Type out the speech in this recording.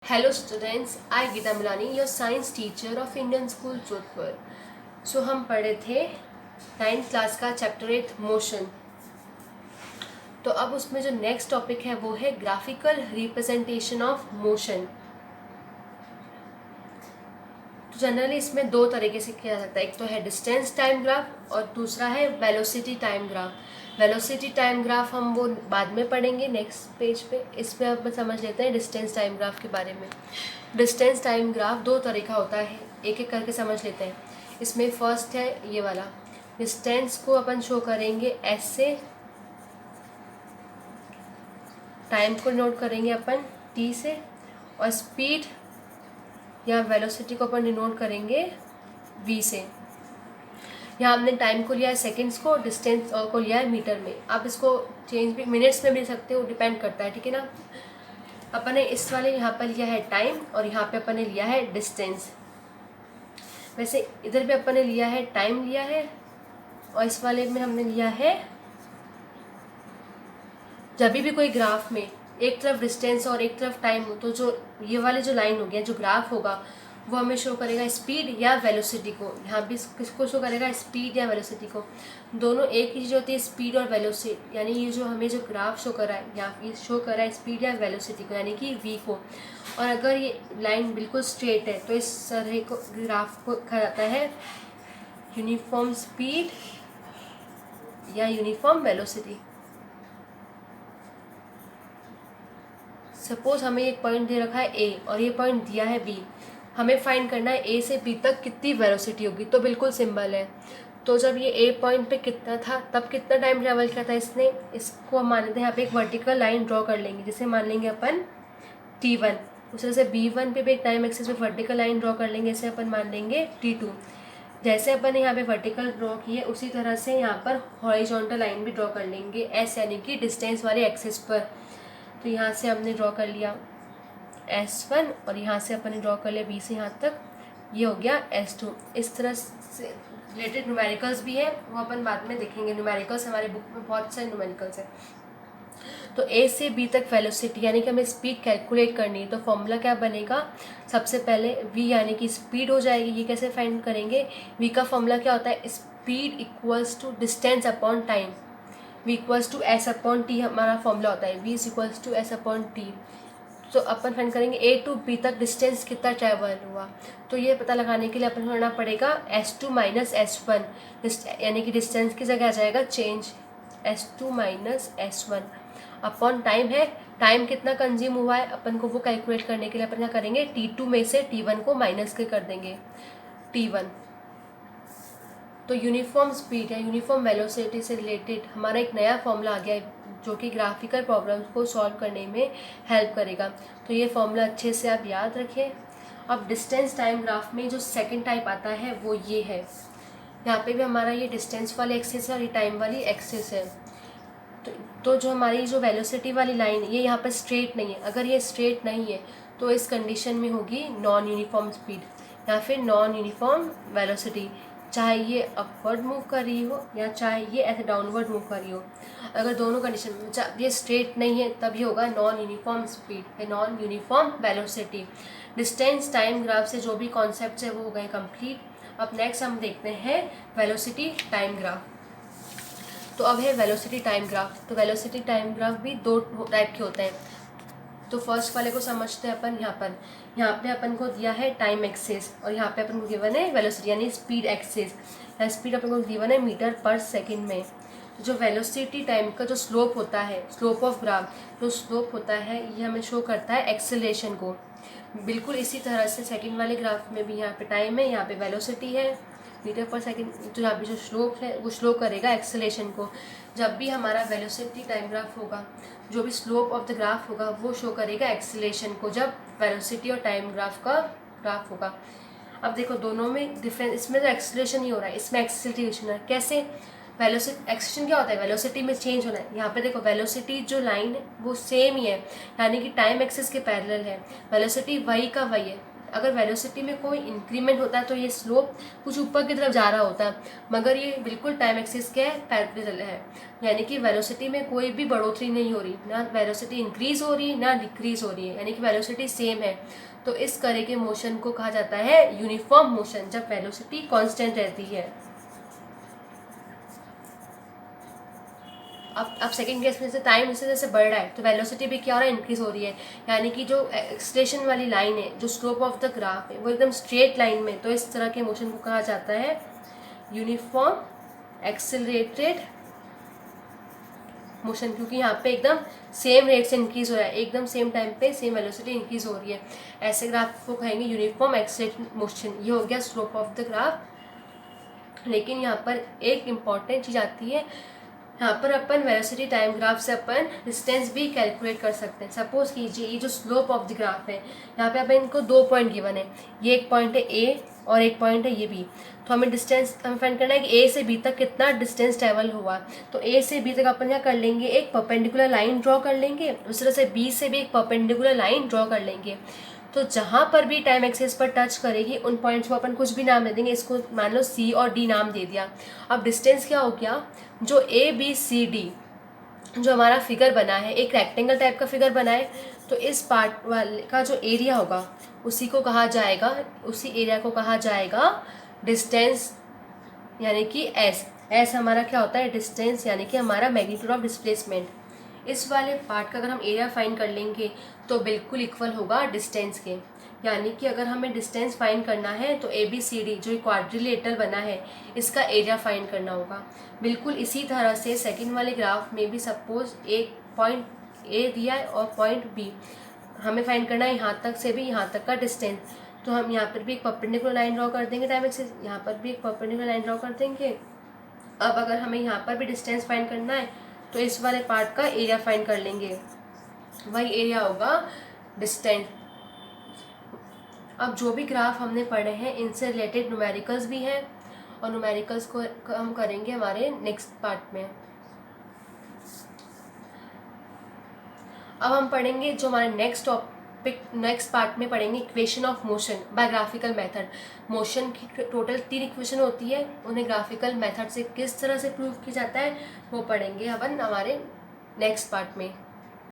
Hello students, I Geeta Milani, your science teacher of Indian School Jodhpur. सो हम पढ़े थे 9th class का chapter 8 motion. तो अब उसमें जो नेक्स्ट टॉपिक है वो है ग्राफिकल रिप्रेजेंटेशन ऑफ मोशन। तो जनरली इसमें दो तरीके से किया जाता है, एक तो है डिस्टेंस टाइम ग्राफ और दूसरा है velocity time graph. Velocity time graph हम वो बाद में पढ़ेंगे नेक्स्ट पेज पे। इसमें अब समझ लेते हैं डिस्टेंस टाइम ग्राफ के बारे में। डिस्टेंस टाइम ग्राफ दो तरीका होता है, एक एक करके समझ लेते हैं। इसमें फर्स्ट है ये वाला, डिस्टेंस को अपन शो करेंगे एस से, टाइम को नोट करेंगे अपन टी से, और स्पीड या वेलोसिटी को अपन डिनोट करेंगे v से। यहाँ हमने टाइम को लिया है सेकंड्स को, डिस्टेंस को लिया है मीटर में। आप इसको चेंज भी मिनट्स में भी ले सकते हो, डिपेंड करता है, ठीक है ना। अपन ने इस वाले यहाँ पर लिया है टाइम और यहाँ पे अपन ने लिया है डिस्टेंस। वैसे इधर भी अपन ने लिया है टाइम लिया है, और इस वाले में हमने लिया है, जब भी कोई ग्राफ में एक तरफ डिस्टेंस और एक तरफ टाइम हो तो जो ये वाले जो लाइन हो गया, जो ग्राफ होगा वो हमें शो करेगा स्पीड या वेलोसिटी को। यहाँ भी किसको शो करेगा, स्पीड या वेलोसिटी को। दोनों एक ही चीज़ होती है, स्पीड और वेलोसिटी। यानी ये जो हमें जो ग्राफ शो कर रहा है, यहाँ ये शो कर रहा है स्पीड या वेलोसिटी को, यानी कि v को। और अगर ये लाइन बिल्कुल स्ट्रेट है तो इस तरह को ग्राफ को कहा जाता है यूनिफॉर्म स्पीड या यूनिफॉर्म वेलोसिटी। सपोज हमें एक पॉइंट दे रखा है ए और ये पॉइंट दिया है बी, हमें फाइंड करना है ए से बी तक कितनी वेलोसिटी होगी। तो बिल्कुल सिंपल है। तो जब ये ए पॉइंट पे कितना था तब कितना टाइम ट्रैवल किया था इसने, इसको हम मान लेते हैं यहाँ पे एक वर्टिकल लाइन ड्रॉ कर लेंगे, जिसे मान लेंगे अपन t1। उस तरह से b1 पे भी एक टाइम एक्सिस पे वर्टिकल लाइन ड्रॉ कर लेंगे, इसे अपन मान लेंगे t2। जैसे अपन ने यहाँ पे वर्टिकल ड्रॉ की है उसी तरह से यहाँ पर हॉरिजॉन्टल लाइन भी ड्रॉ कर लेंगे s, यानी कि डिस्टेंस वाले एक्सिस पर। तो यहाँ से हमने ड्रॉ कर लिया S1 और यहाँ से अपन ने ड्रॉ कर लिया B से यहाँ तक, ये हो गया S2। इस तरह से रिलेटेड न्यूमेरिकल्स भी है, वो अपन बाद में देखेंगे। न्यूमेरिकल्स हमारे बुक में बहुत सारे न्यूमेरिकल्स हैं। तो A से B तक वेलोसिटी यानी कि हमें स्पीड कैलकुलेट करनी है, तो फॉर्मूला क्या बनेगा, सबसे पहले V यानी कि स्पीड हो जाएगी। ये कैसे फाइंड करेंगे, V का फॉर्मूला क्या होता है, speed equals to distance upon time. v equals to S upon T हमारा फॉर्मूला होता है, v is equals to S upon T. तो अपन फाइंड करेंगे ए टू बी तक डिस्टेंस कितना ट्रैवल हुआ। तो ये पता लगाने के लिए अपन करना पड़ेगा S2 माइनस S1, यानी कि डिस्टेंस की जगह आ जाएगा change, S2 minus S1 upon time है। टाइम कितना कंज्यूम हुआ है अपन को वो कैलकुलेट करने के लिए अपन क्या करेंगे, T2 में से T1 को माइनस कर देंगे, T1। तो यूनिफॉर्म स्पीड या यूनिफॉर्म वेलोसिटी से रिलेटेड हमारा एक नया फॉर्मूला आ गया है, जो कि ग्राफिकल प्रॉब्लम्स को सॉल्व करने में हेल्प करेगा। तो ये फॉर्मूला अच्छे से आप याद रखें। अब डिस्टेंस टाइम ग्राफ में जो सेकंड टाइप आता है वो ये है। यहाँ पे भी हमारा ये डिस्टेंस वाली एक्सिस है और ये टाइम वाली एक्सिस है। तो जो हमारी जो वेलोसिटी वाली लाइन है ये यहाँ पर स्ट्रेट नहीं है। अगर ये स्ट्रेट नहीं है तो इस कंडीशन में होगी नॉन यूनिफॉर्म स्पीड या फिर नॉन यूनिफॉर्म वेलोसिटी, चाहे ये अपवर्ड मूव कर रही हो या चाहे ये ऐसे डाउनवर्ड मूव कर रही हो। अगर दोनों कंडीशन में ये स्ट्रेट नहीं है तब ये होगा नॉन यूनिफॉर्म स्पीड या non uniform velocity. Distance time graph से जो भी कॉन्सेप्ट है वो हो गए कंप्लीट। अब नेक्स्ट हम देखते हैं वेलोसिटी टाइम ग्राफ। तो अब है वेलोसिटी टाइम ग्राफ। तो वेलोसिटी टाइम ग्राफ भी दो टाइप के होते हैं। तो फर्स्ट वाले को समझते हैं अपन। यहाँ पे अपन को दिया है टाइम एक्सिस और यहाँ पे अपन को गिवन है वेलोसिटी यानी स्पीड एक्सिस। या स्पीड अपन को गिवन है मीटर पर सेकंड में। जो वेलोसिटी टाइम का जो स्लोप होता है, स्लोप ऑफ ग्राफ जो स्लोप होता है, ये हमें शो करता है एक्सेलरेशन को। बिल्कुल इसी तरह से सेकंड वाले ग्राफ में भी यहाँ पे टाइम है, यहाँ पे वेलोसिटी है मीटर पर सेकंड। तो यहाँ पे जो स्लोप है वो स्लो करेगा एक्सेलरेशन को। जब भी हमारा वेलोसिटी टाइम ग्राफ होगा, जो भी स्लोप ऑफ द ग्राफ होगा वो शो करेगा एक्सेलरेशन को, जब वेलोसिटी और टाइम ग्राफ का ग्राफ होगा। अब देखो दोनों में डिफरेंस, इसमें तो एक्सेलरेशन ही हो रहा है, इसमें एक्सेलरेशन है। कैसे, वेलोसिटी एक्सेलरेशन क्या होता है, वेलोसिटी में चेंज होना है। यहाँ पे देखो वेलोसिटी जो लाइन है वो सेम ही है, यानी कि टाइम एक्सिस के पैरेलल है। वेलोसिटी वही का वही है, अगर वेलोसिटी में कोई इंक्रीमेंट होता है तो ये स्लोप कुछ ऊपर की तरफ जा रहा होता है, मगर ये बिल्कुल टाइम एक्सिस के पैरेलल है, यानी कि वेलोसिटी में कोई भी बढ़ोतरी नहीं हो रही, ना वेलोसिटी इंक्रीज हो रही है ना डिक्रीज हो रही है, यानी कि वेलोसिटी सेम है। तो इस तरह के मोशन को कहा जाता है यूनिफॉर्म मोशन, जब वेलोसिटी कांस्टेंट रहती है। अब सेकंड केस में से टाइम जैसे जैसे बढ़ रहा है तो वेलोसिटी भी क्या हो रहा है, इंक्रीज हो रही है, यानी कि जो एक्सलेशन वाली लाइन है, जो स्लोप ऑफ द ग्राफ है, वो एकदम स्ट्रेट लाइन में, तो इस तरह के मोशन को कहा जाता है यूनिफॉर्म एक्सेलरेटेड मोशन, क्योंकि यहाँ पे एकदम सेम रेट से इंक्रीज हो रहा है, एकदम सेम टाइम पे सेम वेलोसिटी इंक्रीज हो रही है। ऐसे ग्राफ को कहेंगे यूनिफॉर्म एक्सेलरेटेड मोशन। ये हो गया स्लोप ऑफ द ग्राफ। लेकिन यहाँ पर एक इम्पॉर्टेंट चीज़ आती है, यहाँ पर अपन वेलोसिटी टाइम ग्राफ से अपन डिस्टेंस भी कैलकुलेट कर सकते हैं। सपोज कीजिए ये जो स्लोप ऑफ द ग्राफ है, यहाँ पे अपन इनको 2 पॉइंट गिवन है, ये एक पॉइंट है ए और एक पॉइंट है ये बी। तो हमें डिस्टेंस हमें फाइंड करना है कि ए से बी तक कितना डिस्टेंस ट्रेवल हुआ। तो ए से बी तक अपन क्या कर लेंगे, एक परपेंडिकुलर लाइन ड्रॉ कर लेंगे, उस तरह से बी से भी एक परपेंडिकुलर लाइन ड्रॉ कर लेंगे। तो जहाँ पर भी टाइम एक्सिस पर टच करेगी उन पॉइंट्स को अपन कुछ भी नाम दे देंगे, इसको मान लो सी और डी नाम दे दिया। अब डिस्टेंस क्या हो गया, जो ए बी सी डी जो हमारा फिगर बना है, एक रेक्टेंगल टाइप का फिगर बना है, तो इस पार्ट वाले का जो एरिया होगा उसी को कहा जाएगा, उसी एरिया को कहा जाएगा डिस्टेंस, यानी कि एस हमारा क्या होता है, डिस्टेंस, यानी कि हमारा मैग्नीट्यूड ऑफ डिस्प्लेसमेंट। इस वाले पार्ट का अगर हम एरिया फाइंड कर लेंगे तो बिल्कुल इक्वल होगा डिस्टेंस के, यानी कि अगर हमें डिस्टेंस फाइंड करना है तो ए बी सी डी जो क्वाड्रिलेटरल बना है इसका एरिया फाइंड करना होगा। बिल्कुल इसी तरह से सेकंड वाले ग्राफ में भी सपोज एक पॉइंट ए दिया है और पॉइंट बी, हमें फाइंड करना है यहाँ तक से भी यहाँ तक का डिस्टेंस। तो हम यहाँ पर भी एक परपेंडिकुलर लाइन ड्रॉ कर देंगे टाइम एक्सिस, यहाँ पर भी एक परपेंडिकुलर लाइन ड्रॉ कर देंगे। अब अगर हमें यहाँ पर भी डिस्टेंस फाइंड करना है तो इस वाले पार्ट का एरिया फाइंड कर लेंगे, वही एरिया होगा डिस्टेंस। अब जो भी ग्राफ हमने पढ़े हैं इनसे रिलेटेड न्यूमेरिकल्स भी हैं, और न्यूमेरिकल्स को हम करेंगे हमारे नेक्स्ट पार्ट में। अब हम पढ़ेंगे जो हमारे नेक्स्ट पार्ट में पढ़ेंगे equation of motion by graphical method. Motion की टोटल 3 इक्वेशन होती है, उन्हें ग्राफिकल मेथड से किस तरह से प्रूव किया जाता है वो पढ़ेंगे अपन हमारे नेक्स्ट पार्ट में।